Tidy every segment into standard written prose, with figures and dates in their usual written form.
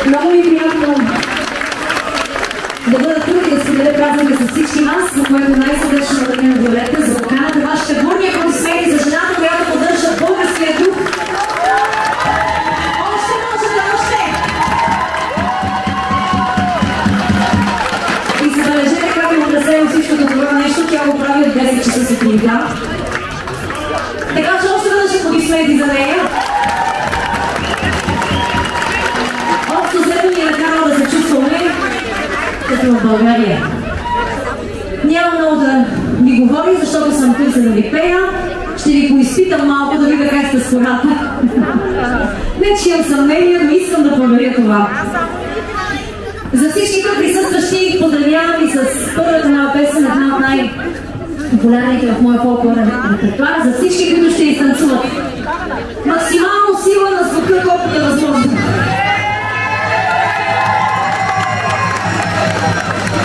Много ми е приятно да бъда тук и да споделя празника с всички вас, за което най-сърдечно благодаря на Виолета за поканата. Вашите бурни аплодисменти за жената, която поддържа българския дух. Още можете, още! И забележете как е отразено всичкото това нещо, тя го прави от 10 часа сутринта. Така че още веднъж аплодисменти за нея. Общо взето ни е накарала да се чувстваме като в България. Няма много да ми говори, защото съм тук за да ви пея. Ще ви поизпитам малко да видя как сте с хората. Не, че имам съмнение, но искам да проверя това. За всички тук присъстващи поздравявам ви с първата нова песен, една от най-популярните в моя фолклорен репертуар. За всички, които ще изтанцуват. Максимално сила на звука, колкото е възможно. Thank you.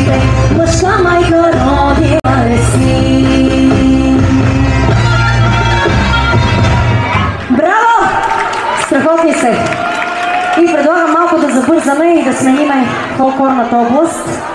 сите, мъжка майка родила ли си? Браво! Страхотни се! И предлагам малко да забързаме и да смениме фолклорната област.